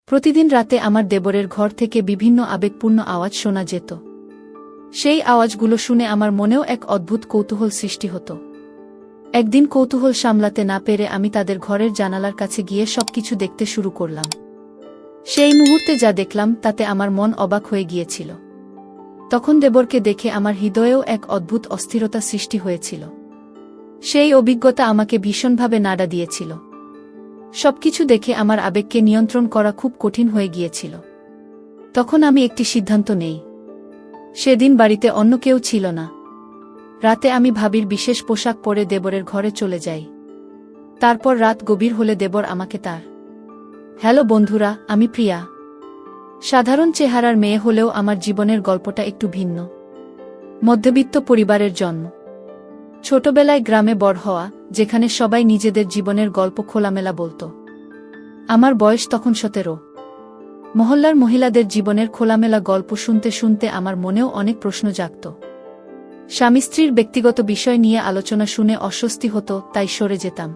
প্রতিদিন রাতে আমার দেবরের ঘর থেকে বিভিন্ন আবেগপূর্ণ আওয়াজ শোনা যেত। সেই আওয়াজগুলো শুনে আমার মনেও এক অদ্ভুত কৌতূহল সৃষ্টি হতো। একদিন কৌতূহল সামলাতে না পেরে আমি তাদের ঘরের জানালার কাছে গিয়ে সবকিছু দেখতে শুরু করলাম। সেই মুহূর্তে যা দেখলাম তাতে আমার মন অবাক হয়ে গিয়েছিল। তখন দেবরকে দেখে আমার হৃদয়েও এক অদ্ভুত অস্থিরতা সৃষ্টি হয়েছিল। সেই অভিজ্ঞতা আমাকে ভীষণভাবে নাড়া দিয়েছিল। সবকিছু দেখে আমার আবেগকে নিয়ন্ত্রণ করা খুব কঠিন হয়ে গিয়েছিল। তখন আমি একটি সিদ্ধান্ত নেই। সেদিন বাড়িতে অন্য কেউ ছিল না। রাতে আমি ভাবির বিশেষ পোশাক পরে দেবরের ঘরে চলে যাই। তারপর রাত গভীর হলে দেবর আমাকে তার হ্যালো বন্ধুরা, আমি প্রিয়া। সাধারণ চেহারার মেয়ে হলেও আমার জীবনের গল্পটা একটু ভিন্ন। মধ্যবিত্ত পরিবারের জন্ম, ছোটবেলায় গ্রামে বড় হওয়া, যেখানে সবাই নিজেদের জীবনের গল্প খোলামেলা বলত। আমার বয়স তখন 17। মহল্লার মহিলাদের জীবনের খোলামেলা গল্প শুনতে শুনতে আমার মনেও অনেক প্রশ্ন জাগত। স্বামী স্ত্রীর ব্যক্তিগত বিষয় নিয়ে আলোচনা শুনে অস্বস্তি হতো, তাই সরে যেতাম।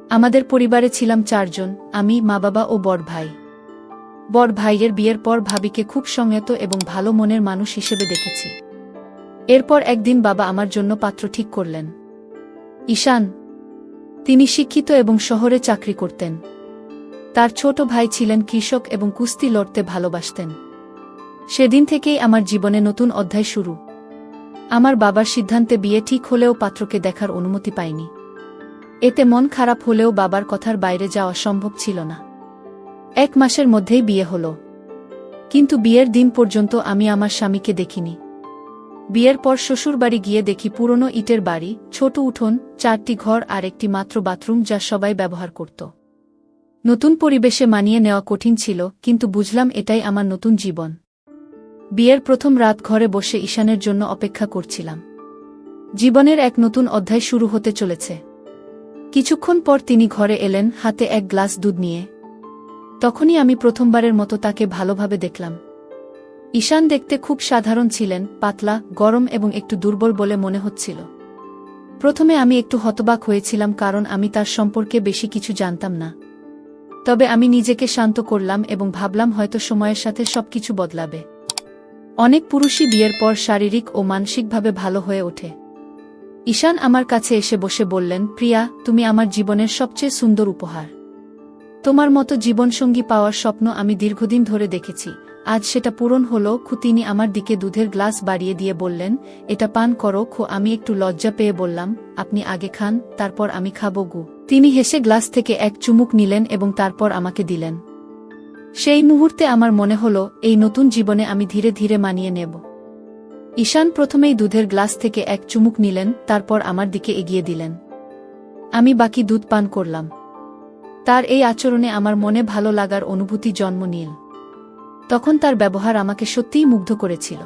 আমাদের পরিবারে ছিলাম 4 জন, আমি, মা, বাবা ও বড় ভাই। বড় ভাইয়ের বিয়ের পর ভাবিকে খুব সংযত এবং ভালো মনের মানুষ হিসেবে দেখেছি। এরপর একদিন বাবা আমার জন্য পাত্র ঠিক করলেন। ঈশান। তিনি শিক্ষিত এবং শহরে চাকরি করতেন। তার ছোট ভাই ছিলেন কৃষক এবং কুস্তি লড়তে ভালোবাসতেন। সেদিন থেকেই আমার জীবনে নতুন অধ্যায় শুরু। আমার বাবার সিদ্ধান্তে বিয়ে ঠিক হলেও পাত্রকে দেখার অনুমতি পাইনি। এতে মন খারাপ হলেও বাবার কথার বাইরে যাওয়া সম্ভব ছিল না। 1 মাসের মধ্যেই বিয়ে হলো। কিন্তু বিয়ের দিন পর্যন্ত আমি আমার স্বামীকে দেখিনি। বিয়ের পর শ্বশুরবাড়ি গিয়ে দেখি পুরনো ইটের বাড়ি, ছোট উঠোন, 4টি ঘর আর একটি মাত্র বাথরুম যা সবাই ব্যবহার করত। নতুন পরিবেশে মানিয়ে নেওয়া কঠিন ছিল, কিন্তু বুঝলাম এটাই আমার নতুন জীবন। বিয়ের প্রথম রাত ঘরে বসে ঈশানের জন্য অপেক্ষা করছিলাম। জীবনের এক নতুন অধ্যায় শুরু হতে চলেছে। কিছুক্ষণ পর তিনি ঘরে এলেন, হাতে 1 গ্লাস দুধ নিয়ে। তখনই আমি প্রথমবারের মতো তাকে ভালোভাবে দেখলাম। ঈশান দেখতে খুব সাধারণ ছিলেন, পাতলা, গরম এবং একটু দুর্বল বলে মনে হচ্ছিল। প্রথমে আমি একটু হতবাক হয়েছিলাম, কারণ আমি তার সম্পর্কে বেশি কিছু জানতাম না। তবে আমি নিজেকে শান্ত করলাম এবং ভাবলাম হয়তো সময়ের সাথে সবকিছু বদলাবে। অনেক পুরুষই বিয়ের পর শারীরিক ও মানসিকভাবে ভালো হয়ে ওঠে। ঈশান আমার কাছে এসে বসে বললেন, প্রিয়া, তুমি আমার জীবনের সবচেয়ে সুন্দর উপহার। তোমার মতো জীবনসঙ্গী পাওয়ার স্বপ্ন আমি দীর্ঘদিন ধরে দেখেছি, আজ সেটা পূরণ হলো। তিনি আমার দিকে দুধের গ্লাস বাড়িয়ে দিয়ে বললেন, এটা পান করো। আমি একটু লজ্জা পেয়ে বললাম, আপনি আগে খান, তারপর আমি খাবো গু। তিনি হেসে গ্লাস থেকে 1 চুমুক নিলেন এবং তারপর আমাকে দিলেন। সেই মুহূর্তে আমার মনে হলো, এই নতুন জীবনে আমি ধীরে ধীরে মানিয়ে নেব। ঈশান প্রথমেই দুধের গ্লাস থেকে 1 চুমুক নিলেন, তারপর আমার দিকে এগিয়ে দিলেন। আমি বাকি দুধ পান করলাম। তার এই আচরণে আমার মনে ভালো লাগার অনুভূতি জন্ম নিল। তখন তার ব্যবহার আমাকে সত্যিই মুগ্ধ করেছিল।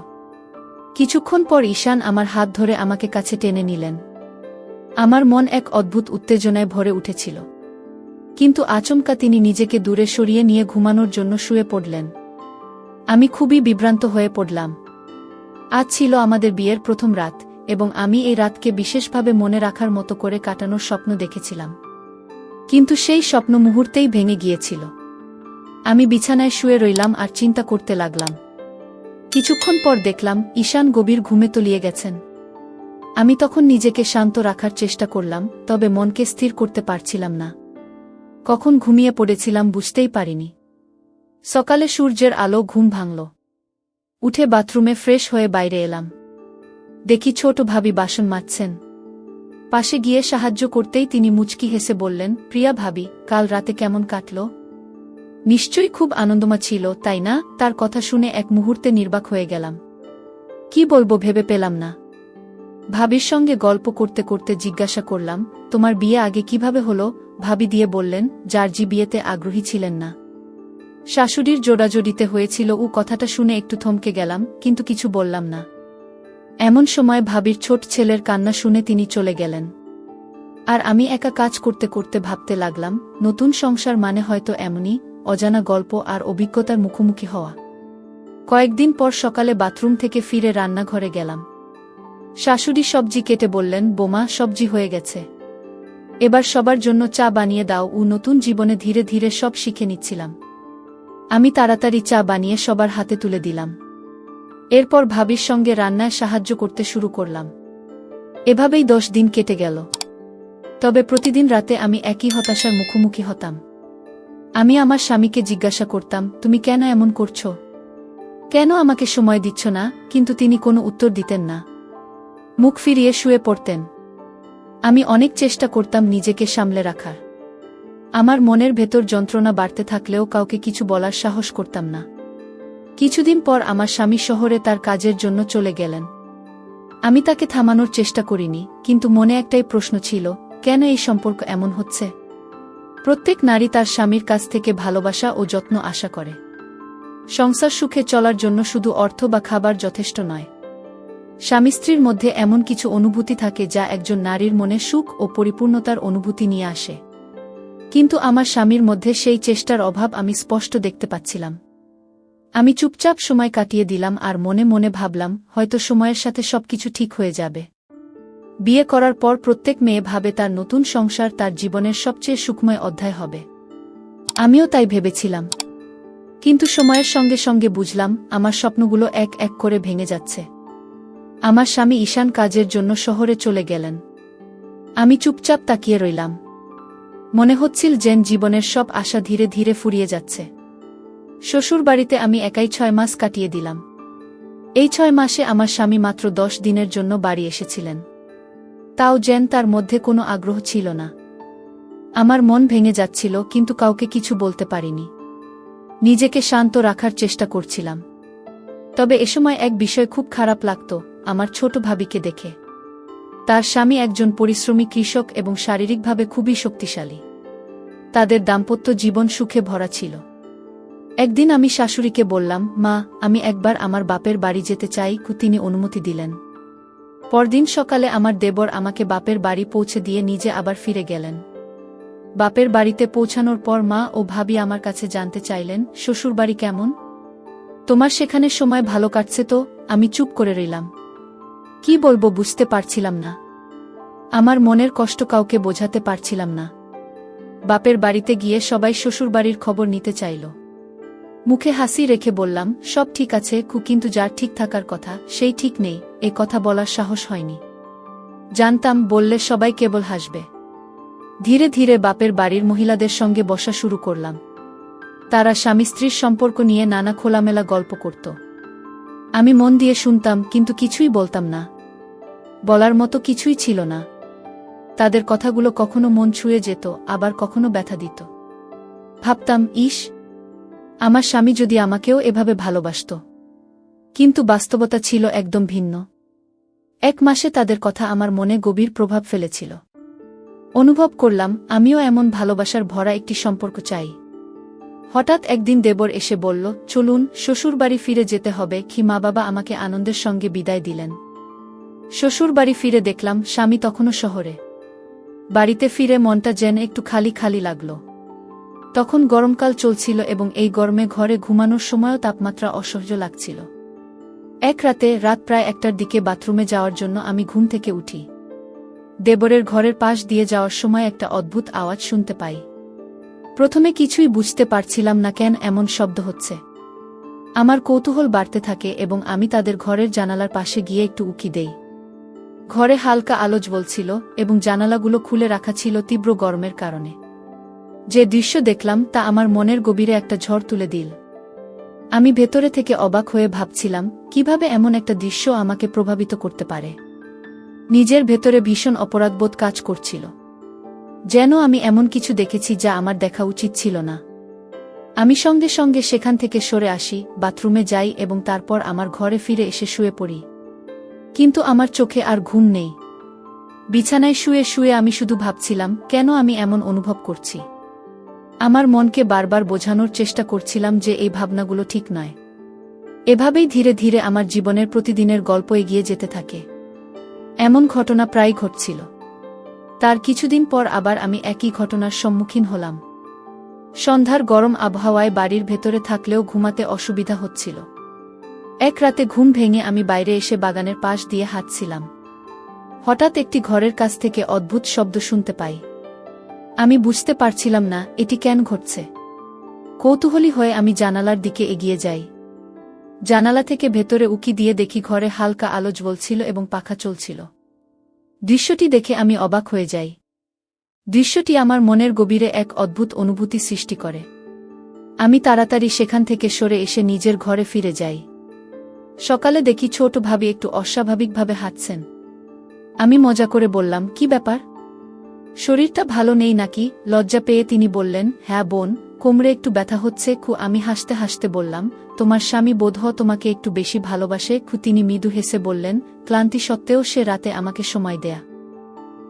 কিছুক্ষণ পর ঈশান আমার হাত ধরে আমাকে কাছে টেনে নিলেন। আমার মন এক অদ্ভুত উত্তেজনায় ভরে উঠেছিল। কিন্তু আচমকা তিনি নিজেকে দূরে সরিয়ে নিয়ে ঘুমানোর জন্য শুয়ে পড়লেন। আমি খুবই বিভ্রান্ত হয়ে পড়লাম। আজ ছিল আমাদের বিয়ের প্রথম রাত, এবং আমি এই রাতকে বিশেষভাবে মনে রাখার মতো করে কাটানোর স্বপ্ন দেখেছিলাম। কিন্তু সেই স্বপ্ন মুহূর্তেই ভেঙে গিয়েছিল। আমি বিছানায় শুয়ে রইলাম আর চিন্তা করতে লাগলাম। কিছুক্ষণ পর দেখলাম ঈশান গভীর ঘুমে তলিয়ে গেছেন। আমি তখন নিজেকে শান্ত রাখার চেষ্টা করলাম, তবে মনকে স্থির করতে পারছিলাম না। কখন ঘুমিয়ে পড়েছিলাম বুঝতেই পারিনি। সকালে সূর্যের আলো ঘুম ভাঙল। উঠে বাথরুমে ফ্রেশ হয়ে বাইরে এলাম। দেখি ছোট ভাবি বাসন মাজছেন। পাশে গিয়ে সাহায্য করতেই তিনি মুচকি হেসে বললেন, প্রিয়া ভাবি, কাল রাতে কেমন কাটল? নিশ্চয়ই খুব আনন্দময় ছিল, তাই না? তার কথা শুনে এক মুহূর্তে নির্বাক হয়ে গেলাম। কি বলবো ভেবে পেলাম না। ভাবির সঙ্গে গল্প করতে করতে জিজ্ঞাসা করলাম, তোমার বিয়ে আগে কিভাবে হলো? ভাবি দিয়ে বললেন, জার্জি বিয়েতে আগ্রহী ছিলেন না। শাশুড়ির জোড়াজড়িতে হয়েছিল। কথাটা শুনে একটু থমকে গেলাম, কিন্তু কিছু বললাম না। এমন সময় ভাবির ছোট ছেলের কান্না শুনে তিনি চলে গেলেন। আর আমি একা কাজ করতে করতে ভাবতে লাগলাম, নতুন সংসার মানে হয়তো এমনই অজানা গল্প আর অভিজ্ঞতার মুখোমুখি হওয়া। কয়েকদিন পর সকালে বাথরুম থেকে ফিরে রান্নাঘরে গেলাম। শাশুড়ি সবজি কেটে বললেন, বোমা, সবজি হয়ে গেছে, এবার সবার জন্য চা বানিয়ে দাও। নতুন জীবনে ধীরে ধীরে সব শিখে নিচ্ছিলাম। আমি তাড়াতাড়ি চা বানিয়ে সবার হাতে তুলে দিলাম। এরপর ভাবির সঙ্গে রান্নায় সাহায্য করতে শুরু করলাম। এভাবেই 10 দিন কেটে গেল। তবে প্রতিদিন রাতে আমি একই হতাশার মুখোমুখি হতাম। আমি আমার স্বামীকে জিজ্ঞাসা করতাম, তুমি কেন এমন করছো? কেন আমাকে সময় দিচ্ছ না? কিন্তু তিনি কোনো উত্তর দিতেন না। মুখ ফিরিয়ে শুয়ে পড়তেন। আমি অনেক চেষ্টা করতাম নিজেকে সামলে রাখার। আমার মনের ভেতর যন্ত্রণা বাড়তে থাকলেও কাউকে কিছু বলার সাহস করতাম না। কিছুদিন পর আমার স্বামী শহরে তার কাজের জন্য চলে গেলেন। আমি তাকে থামানোর চেষ্টা করিনি, কিন্তু মনে একটাই প্রশ্ন ছিল, কেন এই সম্পর্ক এমন হচ্ছে? প্রত্যেক নারী তার স্বামীর কাছ থেকে ভালোবাসা ও যত্ন আশা করে। সংসার সুখে চলার জন্য শুধু অর্থ বা খাবার যথেষ্ট নয়। স্বামী স্ত্রীর মধ্যে এমন কিছু অনুভূতি থাকে যা একজন নারীর মনে সুখ ও পরিপূর্ণতার অনুভূতি নিয়ে আসে। কিন্তু আমার স্বামীর মধ্যে সেই চেষ্টার অভাব আমি স্পষ্ট দেখতে পাচ্ছিলাম। আমি চুপচাপ সময় কাটিয়ে দিলাম আর মনে মনে ভাবলাম, হয়তো সময়ের সাথে সবকিছু ঠিক হয়ে যাবে। বিয়ে করার পর প্রত্যেক মেয়ে ভাবে তার নতুন সংসার তার জীবনের সবচেয়ে সুখময় অধ্যায় হবে। আমিও তাই ভেবেছিলাম। কিন্তু সময়ের সঙ্গে সঙ্গে বুঝলাম, আমার স্বপ্নগুলো এক এক করে ভেঙে যাচ্ছে। আমার স্বামী ঈশান কাজের জন্য শহরে চলে গেলেন। আমি চুপচাপ তাকিয়ে রইলাম। মনে হচ্ছিল যেন জীবনের সব আশা ধীরে ধীরে ফুরিয়ে যাচ্ছে। শ্বশুরবাড়িতে আমি একাই 6 মাস কাটিয়ে দিলাম। এই 6 মাসে আমার স্বামী মাত্র 10 দিনের জন্য বাড়ি এসেছিলেন। তাও যেন তার মধ্যে কোনো আগ্রহ ছিল না। আমার মন ভেঙে যাচ্ছিল, কিন্তু কাউকে কিছু বলতে পারিনি। নিজেকে শান্ত রাখার চেষ্টা করছিলাম। তবে এসময় এক বিষয় খুব খারাপ লাগত, আমার ছোট ভাবিকে দেখে। তার স্বামী একজন পরিশ্রমী কৃষক এবং শারীরিকভাবে খুবই শক্তিশালী। তাদের দাম্পত্য জীবন সুখে ভরা ছিল। একদিন আমি শাশুড়িকে বললাম, মা, আমি একবার আমার বাপের বাড়ি যেতে চাই। তিনি অনুমতি দিলেন। পরদিন সকালে আমার দেবর আমাকে বাপের বাড়ি পৌঁছে দিয়ে নিজে আবার ফিরে গেলেন। বাপের বাড়িতে পৌঁছানোর পর মা ও ভাবি আমার কাছে জানতে চাইলেন, শ্বশুরবাড়ি কেমন? তোমার সেখানে সময় ভালো কাটছে তো? আমি চুপ করে রইলাম। কি বলবো বুঝতে পারছিলাম না। আমার মনের কষ্ট কাউকে বোঝাতে পারছিলাম না। বাপের বাড়িতে গিয়ে সবাই শ্বশুরবাড়ির খবর নিতে চাইল। মুখে হাসি রেখে বললাম, সব ঠিক আছে, কিন্তু যার ঠিক থাকার কথা সেই ঠিক নেই, এ কথা বলার সাহস হয়নি। জানতাম বললে সবাই কেবল হাসবে। ধীরে ধীরে বাপের বাড়ির মহিলাদের সঙ্গে বসা শুরু করলাম। তারা স্বামী স্ত্রীর সম্পর্ক নিয়ে নানা খোলামেলা গল্প করত। আমি মন দিয়ে শুনতাম, কিন্তু কিছুই বলতাম না। বলার মতো কিছুই ছিল না। তাদের কথাগুলো কখনো মন ছুঁয়ে যেত, আবার কখনো ব্যথা দিত। ভাবতাম, ইস, আমার স্বামী যদি আমাকেও এভাবে ভালোবাসত। কিন্তু বাস্তবতা ছিল একদম ভিন্ন। 1 মাসে তাদের কথা আমার মনে গভীর প্রভাব ফেলেছিল। অনুভব করলাম, আমিও এমন ভালোবাসার ভরা একটি সম্পর্ক চাই। হঠাৎ একদিন দেবর এসে বলল, চলুন, শ্বশুরবাড়ি ফিরে যেতে হবে। মা বাবা আমাকে আনন্দের সঙ্গে বিদায় দিলেন। শ্বশুরবাড়ি ফিরে দেখলাম স্বামী তখনও শহরে। বাড়িতে ফিরে মনটা যেন একটু খালি খালি লাগল। তখন গরমকাল চলছিল এবং এই গরমে ঘরে ঘুমানোর সময়ও তাপমাত্রা অসহ্য লাগছিল। এক রাতে, রাত প্রায় 1টার দিকে বাথরুমে যাওয়ার জন্য আমি ঘুম থেকে উঠি। দেবরের ঘরের পাশ দিয়ে যাওয়ার সময় একটা অদ্ভুত আওয়াজ শুনতে পাই। প্রথমে কিছুই বুঝতে পারছিলাম না কেন এমন শব্দ হচ্ছে। আমার কৌতূহল বাড়তে থাকে এবং আমি তাদের ঘরের জানালার পাশে গিয়ে একটু উকি দেই। ঘরে হালকা আলো জ্বলছিল এবং জানালাগুলো খুলে রাখা ছিল তীব্র গরমের কারণে। যে দৃশ্য দেখলাম তা আমার মনের গভীরে একটা ঝড় তুলে দিল। আমি ভেতরে থেকে অবাক হয়ে ভাবছিলাম, কিভাবে এমন একটা দৃশ্য আমাকে প্রভাবিত করতে পারে। নিজের ভেতরে ভীষণ অপরাধবোধ কাজ করছিল। যেন আমি এমন কিছু দেখেছি যা আমার দেখা উচিত ছিল না। আমি সঙ্গে সঙ্গে সেখান থেকে সরে আসি, বাথরুমে যাই এবং তারপর আমার ঘরে ফিরে এসে শুয়ে পড়ি। কিন্তু আমার চোখে আর ঘুম নেই। বিছানায় শুয়ে শুয়ে আমি শুধু ভাবছিলাম, কেন আমি এমন অনুভব করছি। আমার মনকে বারবার বোঝানোর চেষ্টা করছিলাম যে এই ভাবনাগুলো ঠিক নয়। এভাবেই ধীরে ধীরে আমার জীবনের প্রতিদিনের গল্প এগিয়ে যেতে থাকে। এমন ঘটনা প্রায় ঘটছিল। তার কিছুদিন পর আবার আমি একই ঘটনার সম্মুখীন হলাম। সন্ধ্যার গরম আবহাওয়ায় বাড়ির ভেতরে থাকলেও ঘুমাতে অসুবিধা হচ্ছিল। এক রাতে ঘুম ভেঙে আমি বাইরে এসে বাগানের পাশ দিয়ে হাঁটছিলাম। হঠাৎ একটি ঘরের কাছ থেকে অদ্ভুত শব্দ শুনতে পাই। আমি বুঝতে পারছিলাম না এটি কেন ঘটছে। কৌতূহলী হয়ে আমি জানালার দিকে এগিয়ে যাই। জানালা থেকে ভেতরে উকি দিয়ে দেখি ঘরে হালকা আলো জ্বলছিল এবং পাখা চলছিল। দৃশ্যটি দেখে আমি অবাক হয়ে যাই। দৃশ্যটি আমার মনের গভীরে এক অদ্ভুত অনুভূতি সৃষ্টি করে। আমি তাড়াতাড়ি সেখান থেকে সরে এসে নিজের ঘরে ফিরে যাই। সকালে দেখি ছোট ভাবি একটু অস্বাভাবিকভাবে হাঁটছেন। আমি মজা করে বললাম, কি ব্যাপার? শরীরটা ভালো নেই নাকি? লজ্জা পেয়ে তিনি বললেন, হ্যাঁ বোন, কোমরে একটু ব্যথা হচ্ছে। আমি হাসতে হাসতে বললাম, তোমার স্বামী বোধহয় তোমাকে একটু বেশি ভালোবাসে। তিনি মৃদু হেসে বললেন, ক্লান্তি সত্ত্বেও সে রাতে আমাকে সময় দেয়া।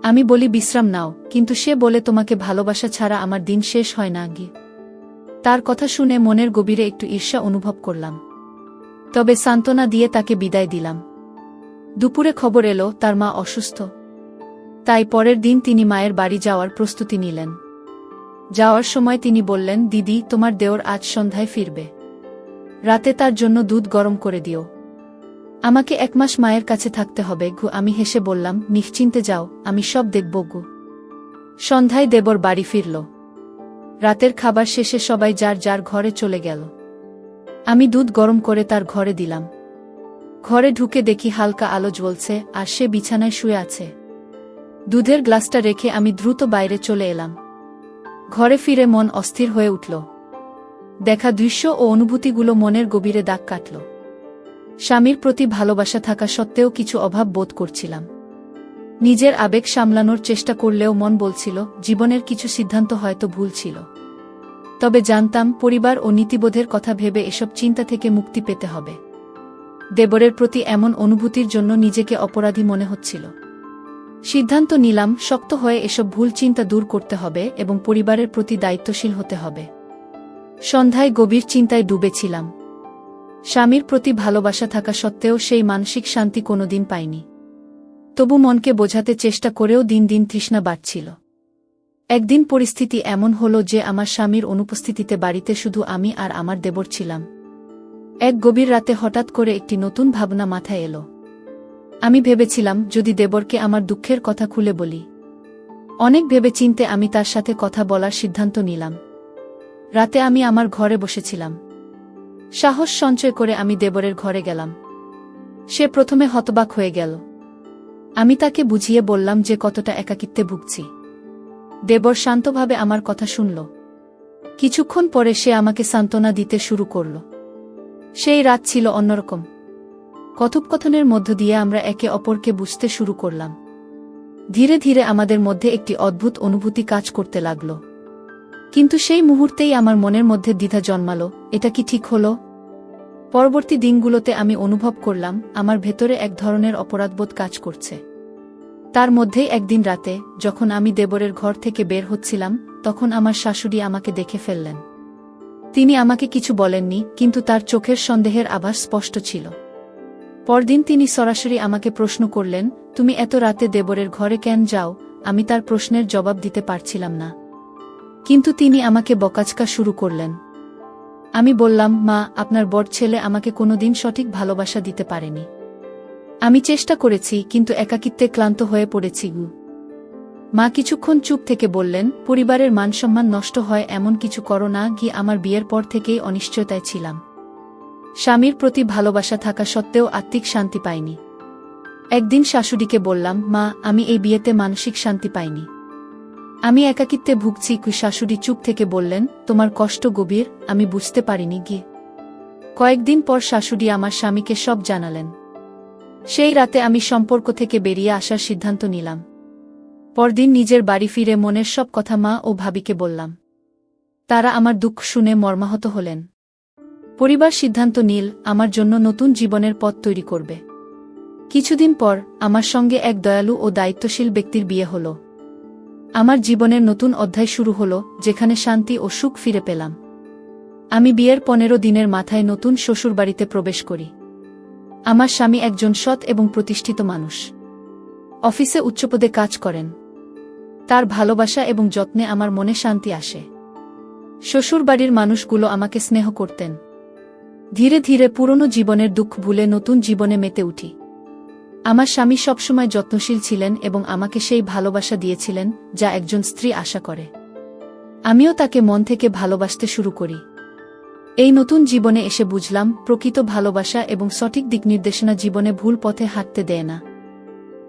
আমি বলি, বিশ্রাম নাও, কিন্তু সে বলে তোমাকে ভালোবাসা ছাড়া আমার দিন শেষ হয় না গি। তার কথা শুনে মনের গভীরে একটু ঈর্ষা অনুভব করলাম, তবে সান্ত্বনা দিয়ে তাকে বিদায় দিলাম। দুপুরে খবর এলো তার মা অসুস্থ। তাই পরের দিন তিনি মায়ের বাড়ি যাওয়ার প্রস্তুতি নিলেন। যাওয়ার সময় তিনি বললেন, দিদি, তোমার দেওর আজ সন্ধ্যায় ফিরবে। রাতে তার জন্য দুধ গরম করে দিও। আমাকে 1 মাস মায়ের কাছে থাকতে হবে। আমি হেসে বললাম, নিশ্চিন্তে যাও, আমি সব দেখব গু। সন্ধ্যায় দেবর বাড়ি ফিরল। রাতের খাবার শেষে সবাই যার যার ঘরে চলে গেল। আমি দুধ গরম করে তার ঘরে দিলাম। ঘরে ঢুকে দেখি হালকা আলো জ্বলছে আর সে বিছানায় শুয়ে আছে। দুধের গ্লাসটা রেখে আমি দ্রুত বাইরে চলে এলাম। ঘরে ফিরে মন অস্থির হয়ে উঠল। দেখা দৃশ্য ও অনুভূতিগুলো মনের গভীরে দাগ কাটল। স্বামীর প্রতি ভালোবাসা থাকা সত্ত্বেও কিছু অভাব বোধ করছিলাম। নিজের আবেগ সামলানোর চেষ্টা করলেও মন বলছিল, জীবনের কিছু সিদ্ধান্ত হয়তো ভুল ছিল। তবে জানতাম, পরিবার ও নীতিবোধের কথা ভেবে এসব চিন্তা থেকে মুক্তি পেতে হবে। দেবরের প্রতি এমন অনুভূতির জন্য নিজেকে অপরাধী মনে হচ্ছিল। সিদ্ধান্ত নিলাম, শক্ত হয়ে এসব ভুল চিন্তা দূর করতে হবে এবং পরিবারের প্রতি দায়িত্বশীল হতে হবে। সন্ধ্যায় গভীর চিন্তায় ডুবেছিলাম। স্বামীর প্রতি ভালোবাসা থাকা সত্ত্বেও সেই মানসিক শান্তি কোনোদিন পাইনি। তবু মনকে বোঝাতে চেষ্টা করেও দিন দিন তৃষ্ণা বাড়ছিল। একদিন পরিস্থিতি এমন হল যে আমার স্বামীর অনুপস্থিতিতে বাড়িতে শুধু আমি আর আমার দেবর ছিলাম। এক গভীর রাতে হঠাৎ করে একটি নতুন ভাবনা মাথায় এলো। আমি ভেবেছিলাম, যদি দেবরকে আমার দুঃখের কথা খুলে বলি। অনেক ভেবেচিন্তে আমি তার সাথে কথা বলার সিদ্ধান্ত নিলাম। রাতে আমি আমার ঘরে বসেছিলাম। সাহস সঞ্চয় করে আমি দেবরের ঘরে গেলাম। সে প্রথমে হতবাক হয়ে গেল। আমি তাকে বুঝিয়ে বললাম যে কতটা একাকিত্বে ভুগছি। দেবর শান্তভাবে আমার কথা শুনল। কিছুক্ষণ পরে সে আমাকে সান্ত্বনা দিতে শুরু করল। সেই রাত ছিল অন্যরকম। কথোপকথনের মধ্য দিয়ে আমরা একে অপরকে বুঝতে শুরু করলাম। ধীরে ধীরে আমাদের মধ্যে একটি অদ্ভুত অনুভূতি কাজ করতে লাগল। কিন্তু সেই মুহূর্তেই আমার মনের মধ্যে দ্বিধা জন্মালো, এটা কি ঠিক হলো? পরবর্তী দিনগুলোতে আমি অনুভব করলাম, আমার ভেতরে এক ধরনের অপরাধবোধ কাজ করছে। তার মধ্যেই একদিন রাতে, যখন আমি দেবরের ঘর থেকে বের হচ্ছিলাম, তখন আমার শাশুড়ি আমাকে দেখে ফেললেন। তিনি আমাকে কিছু বলেননি, কিন্তু তার চোখের সন্দেহের আভাস স্পষ্ট ছিল। পরদিন তিনি সরাসরি আমাকে প্রশ্ন করলেন, তুমি এত রাতে দেবরের ঘরে কেন যাও? আমি তার প্রশ্নের জবাব দিতে পারছিলাম না। কিন্তু তিনি আমাকে বকাঝকা শুরু করলেন। আমি বললাম, মা, আপনার বড় ছেলে আমাকে কোনোদিন সঠিক ভালোবাসা দিতে পারেনি। আমি চেষ্টা করেছি, কিন্তু একাকিত্বে ক্লান্ত হয়ে পড়েছি। মা কিছুক্ষণ চুপ থেকে বললেন, পরিবারের মানসম্মান নষ্ট হয় এমন কিছু করো না। আমার বিয়ের পর থেকেই অনিশ্চয়তায় ছিলাম। স্বামীর প্রতি ভালোবাসা থাকা সত্ত্বেও আত্মিক শান্তি পাইনি। একদিন শাশুড়িকে বললাম, মা, আমি এই বিয়েতে মানসিক শান্তি পাইনি। আমি একাকিত্বে ভুগছি। শাশুড়ি চুপ থেকে বললেন, তোমার কষ্ট গভীর, আমি বুঝতে পারিনি। কয়েকদিন পর শাশুড়ি আমার স্বামীকে সব জানালেন। সেই রাতে আমি সম্পর্ক থেকে বেরিয়ে আসার সিদ্ধান্ত নিলাম। পরদিন নিজের বাড়ি ফিরে মনের সব কথা মা ও ভাবিকে বললাম। তারা আমার দুঃখ শুনে মর্মাহত হলেন। পরিবার সিদ্ধান্ত নিল, আমার জন্য নতুন জীবনের পথ তৈরি করবে। কিছুদিন পর আমার সঙ্গে এক দয়ালু ও দায়িত্বশীল ব্যক্তির বিয়ে হল। আমার জীবনের নতুন অধ্যায় শুরু হল, যেখানে শান্তি ও সুখ ফিরে পেলাম। আমি বিয়ের 15 দিনের মাথায় নতুন শ্বশুরবাড়িতে প্রবেশ করি। আমার স্বামী একজন সৎ এবং প্রতিষ্ঠিত মানুষ। অফিসে উচ্চপদে কাজ করেন। তার ভালোবাসা এবং যত্নে আমার মনে শান্তি আসে। শ্বশুরবাড়ির মানুষগুলো আমাকে স্নেহ করতেন। ধীরে ধীরে পুরনো জীবনের দুঃখ ভুলে নতুন জীবনে মেতে উঠি। আমার স্বামী সবসময় যত্নশীল ছিলেন এবং আমাকে সেই ভালোবাসা দিয়েছিলেন, যা একজন স্ত্রী আশা করে। আমিও তাকে মন থেকে ভালোবাসতে শুরু করি। এই নতুন জীবনে এসে বুঝলাম, প্রকৃত ভালোবাসা এবং সঠিক দিকনির্দেশনা জীবনে ভুল পথে হাঁটতে দেয় না।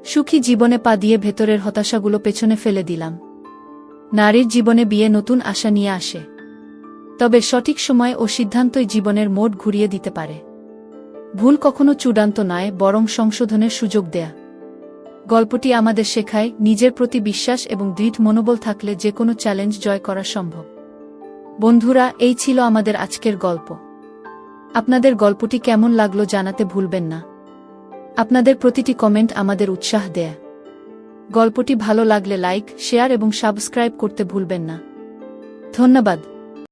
সুখী জীবনে পা দিয়ে ভেতরের হতাশাগুলো পেছনে ফেলে দিলাম। নারীর জীবনে বিয়ে নতুন আশা নিয়ে আসে, তবে সঠিক সময় ও সিদ্ধান্তই জীবনের মোড় ঘুরিয়ে দিতে পারে। ভুল কখনো চূড়ান্ত নয়, বরং সংশোধনের সুযোগ দেয়া। গল্পটি আমাদের শেখায়, নিজের প্রতি বিশ্বাস এবং দৃঢ় মনোবল থাকলে যে কোনো চ্যালেঞ্জ জয় করা সম্ভব। বন্ধুরা, এই ছিল আমাদের আজকের গল্প। আপনাদের গল্পটি কেমন লাগলো জানাতে ভুলবেন না। আপনাদের প্রতিটি কমেন্ট আমাদের উৎসাহ দেয়। গল্পটি ভালো লাগলে লাইক, শেয়ার এবং সাবস্ক্রাইব করতে ভুলবেন না। ধন্যবাদ।